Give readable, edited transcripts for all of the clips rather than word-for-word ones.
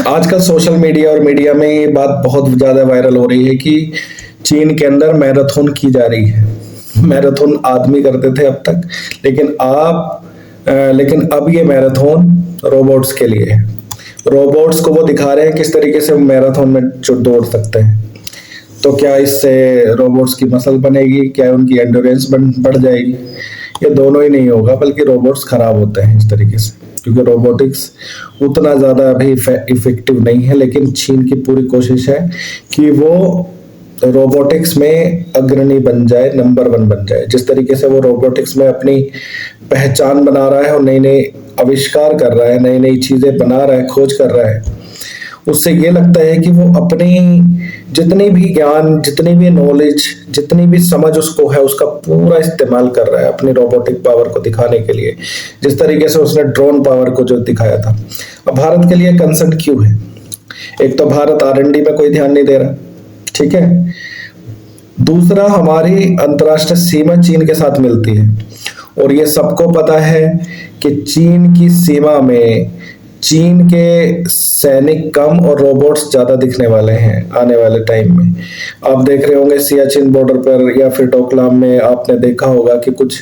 आजकल social media और media में ये बात बहुत ज्यादा वायरल हो रही है कि चीन के अंदर मैराथन की जा रही है। मैराथन आदमी करते थे अब तक, लेकिन अब ये मैराथन रोबोट्स के लिए है। रोबोट्स को वो दिखा रहे हैं किस तरीके से मैराथन में जो दौड़ सकते हैं। तो क्या इससे रोबोट्स की मसल बनेगी, क्या उनकी एंड्योरेंस बढ़ जाएगी? ये दोनों ही नहीं होगा, बल्कि रोबोट्स खराब होते हैं इस तरीके से, क्योंकि रोबोटिक्स उतना ज़्यादा अभी इफेक्टिव नहीं है। लेकिन चीन की पूरी कोशिश है कि वो रोबोटिक्स में अग्रणी बन जाए, नंबर 1 बन जाए। जिस तरीके से वो रोबोटिक्स में अपनी पहचान बना रहा है और नई नई आविष्कार कर रहा है, नई नई चीज़ें बना रहा है, खोज कर रहा है, उससे ये लगता है कि वो अपनी जितनी भी ज्ञान, जितनी भी नॉलेज, जितनी भी समझ उसको है, उसका पूरा इस्तेमाल कर रहा है अपनी रोबोटिक पावर को दिखाने के लिए। जिस तरीके से उसने ड्रोन पावर को जो दिखाया था। अब भारत के लिए कंसर्न क्यों है? एक तो भारत R&D में कोई ध्यान नहीं दे रहा, ठीक है। दूसरा, हमारी अंतर्राष्ट्रीय सीमा चीन के साथ मिलती है और ये सबको पता है कि चीन की सीमा में चीन के सैनिक कम और रोबोट्स ज्यादा दिखने वाले हैं आने वाले टाइम में। आप देख रहे होंगे सियाचिन बॉर्डर पर या फिर डोकलाम में आपने देखा होगा कि कुछ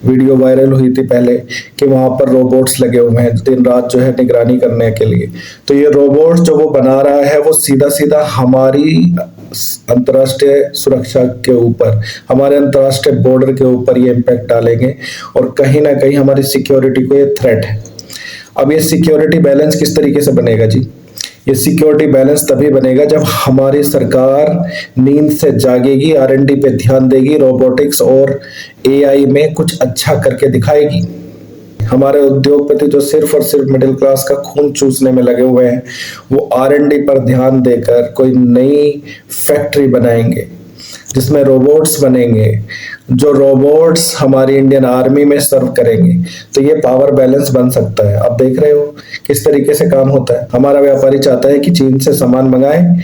वीडियो वायरल हुई थी पहले कि वहां पर रोबोट्स लगे हुए हैं दिन रात जो है निगरानी करने के लिए। तो ये रोबोट्स जो वो बना रहा है वो सीधा सीधा हमारी अंतर्राष्ट्रीय सुरक्षा के ऊपर, हमारे अंतर्राष्ट्रीय बॉर्डर के ऊपर ये इम्पैक्ट डालेंगे और कहीं ना कहीं हमारी सिक्योरिटी को ये थ्रेट है। अब ये सिक्योरिटी बैलेंस किस तरीके से बनेगा जी? ये सिक्योरिटी बैलेंस तभी बनेगा जब हमारी सरकार नींद से जागेगी, R&D पे ध्यान देगी, रोबोटिक्स और AI में कुछ अच्छा करके दिखाएगी। हमारे उद्योगपति जो सिर्फ और सिर्फ मिडिल क्लास का खून चूसने में लगे हुए हैं, वो R&D पर ध्यान देकर कोई नई फैक्ट्री बनाएंगे जिसमें रोबोट्स बनेंगे, जो रोबोट्स हमारी इंडियन आर्मी में सर्व करेंगे। तो ये पावर बैलेंस बन सकता है। आप देख रहे हो किस तरीके से काम होता है। हमारा व्यापारी चाहता है कि चीन से सामान मंगाएं,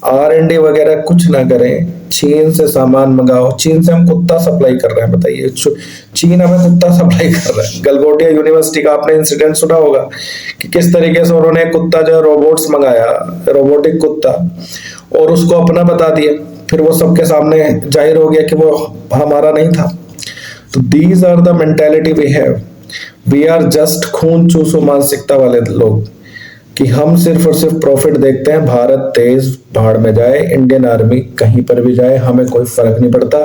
R&D वगैरह कुछ ना करें, चीन से सामान मंगाओ। चीन से हम कुत्ता सप्लाई कर रहे हैं, बताइए। चीन हमें कुत्ता सप्लाई कर रहा है। गलगोटिया यूनिवर्सिटी का आपने इंसिडेंट सुना होगा कि किस तरीके से उन्होंने कुत्ता जो है रोबोट्स मंगाया, रोबोटिक कुत्ता, और उसको अपना बता दिया। फिर वो सबके सामने जाहिर हो गया कि वो हमारा नहीं था। तो these are the mentality we have. We are just खून चूसो मानसिकता वाले लोग कि हम सिर्फ और सिर्फ प्रॉफिट देखते हैं। भारत देश भाड़ में जाए, इंडियन आर्मी कहीं पर भी जाए, हमें कोई फर्क नहीं पड़ता।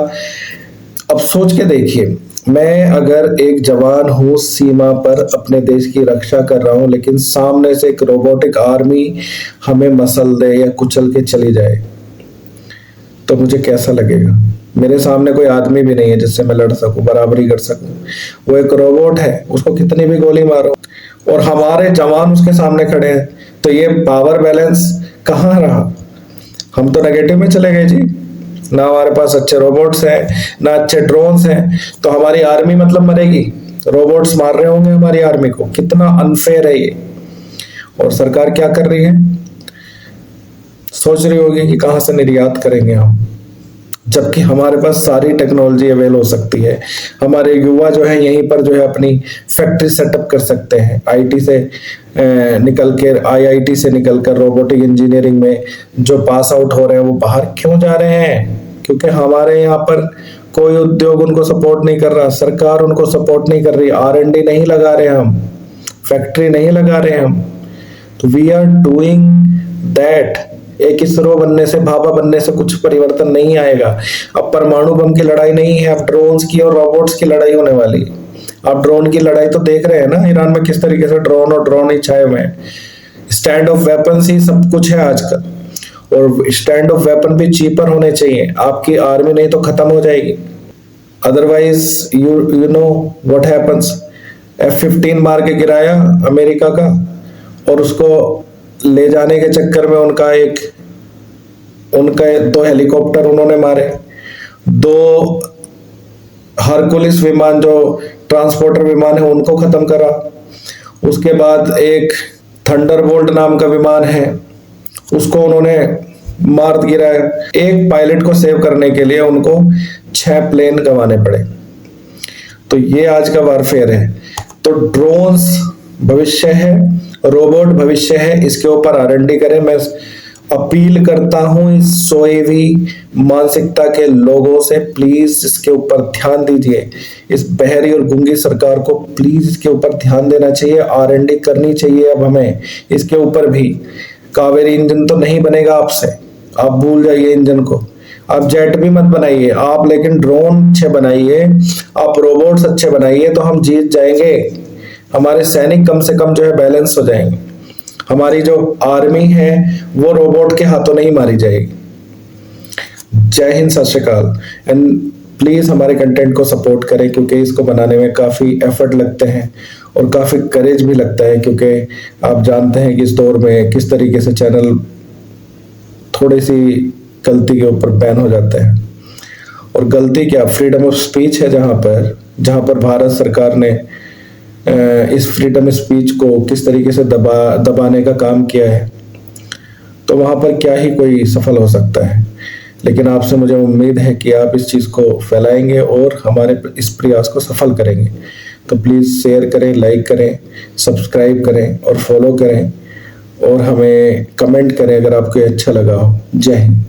अब सोच के देखिए, मैं अगर एक जवान हूँ, सीमा पर अपने देश की रक्षा कर रहा हूँ, लेकिन सामने से एक रोबोटिक आर्मी हमें मसल दे या कुचल के चली जाए, तो मुझे कैसा लगेगा? मेरे सामने कोई आदमी भी नहीं है जिससे मैं लड़ सकूं, बराबरी कर सकूं। वो एक रोबोट है, उसको कितनी भी गोली मारो और हमारे जवान उसके सामने खड़े हैं, तो ये पावर बैलेंस कहाँ रहा? हम तो नेगेटिव में चले गए जी। ना हमारे पास अच्छे रोबोट्स हैं, ना अच्छे ड्रोन्स हैं, तो हमारी आर्मी मतलब मरेगी। रोबोट्स मार रहे होंगे हमारी आर्मी को। कितना अनफेयर है ये। और सरकार क्या कर रही है? सोच रही होगी कि कहां से निर्यात करेंगे हम, जबकि हमारे पास सारी टेक्नोलॉजी अवेल हो सकती है। हमारे युवा जो है यहीं पर जो है अपनी फैक्ट्री सेटअप कर सकते हैं। IT से निकल कर, IIT से निकल कर रोबोटिक इंजीनियरिंग में जो पास आउट हो रहे हैं वो बाहर क्यों जा रहे हैं? क्योंकि हमारे यहाँ पर कोई उद्योग उनको सपोर्ट नहीं कर रहा, सरकार उनको सपोर्ट नहीं कर रही, R&D नहीं लगा रहे हम, फैक्ट्री नहीं लगा रहे हम। तो वी आर डूइंग दैट। एक इसरो बनने से, भाभा बनने से कुछ परिवर्तन नहीं आएगा। अब परमाणु बम की लड़ाई नहीं है, अब ड्रोन्स की और रोबोट्स की लड़ाई होने वाली है। आप ड्रोन की लड़ाई तो देख रहे हैं ना, ईरान में किस तरीके से ड्रोन और ड्रोन ही छाए हुए हैं। स्टैंड ऑफ वेपन्स ही सब कुछ है आजकल, और स्टैंड ऑफ वेपन भी चीपर होने चाहिए। आपकी आर्मी नहीं तो खत्म हो जाएगी। Otherwise you know what happens. F-15 मार के गिराया अमेरिका का, और उसको ले जाने के चक्कर में उनका 2 हेलीकॉप्टर उन्होंने मारे, 2 हरकुलिस विमान जो ट्रांसपोर्टर विमान है उनको खत्म करा। उसके बाद एक थंडरबोल्ट नाम का विमान है, उसको उन्होंने मार गिराया। एक पायलट को सेव करने के लिए उनको 6 प्लेन गंवाने पड़े। तो ये आज का वारफेयर है। तो ड्रोन्स भविष्य है, रोबोट भविष्य है, इसके ऊपर R&D करें। मैं अपील करता हूं इस सोई हुई मानसिकता के लोगों से, प्लीज इसके ऊपर ध्यान दीजिए। इस बहरी और गूंगी सरकार को प्लीज इसके ऊपर ध्यान देना चाहिए, R&D करनी चाहिए। अब हमें इसके ऊपर भी कावेरी इंजन तो नहीं बनेगा आपसे, आप भूल जाइए इंजन को। आप जेट भी मत बनाइए आप, लेकिन ड्रोन अच्छे बनाइए, आप रोबोट्स अच्छे बनाइए, तो हम जीत जाएंगे। हमारे सैनिक कम से कम जो है बैलेंस हो जाएंगे। हमारी जो आर्मी है वो रोबोट के हाथों नहीं मारी जाएगी। जय हिंद, सत श्री अकाल। एंड प्लीज हमारे कंटेंट को सपोर्ट करें, क्योंकि इसको बनाने में काफी एफर्ट लगते हैं और काफी करेज भी लगता है, क्योंकि आप जानते हैं कि इस दौर में किस तरीके से चैनल थोड़ी सी गलती के ऊपर बैन हो जाता है। और गलती क्या, फ्रीडम ऑफ स्पीच है, जहां पर भारत सरकार ने इस फ्रीडम स्पीच को किस तरीके से दबाने का काम किया है, तो वहां पर क्या ही कोई सफल हो सकता है। लेकिन आपसे मुझे उम्मीद है कि आप इस चीज़ को फैलाएंगे और हमारे इस प्रयास को सफल करेंगे। तो प्लीज़ शेयर करें, लाइक करें, सब्सक्राइब करें और फॉलो करें, और हमें कमेंट करें अगर आपको अच्छा लगा हो। जय हिंद।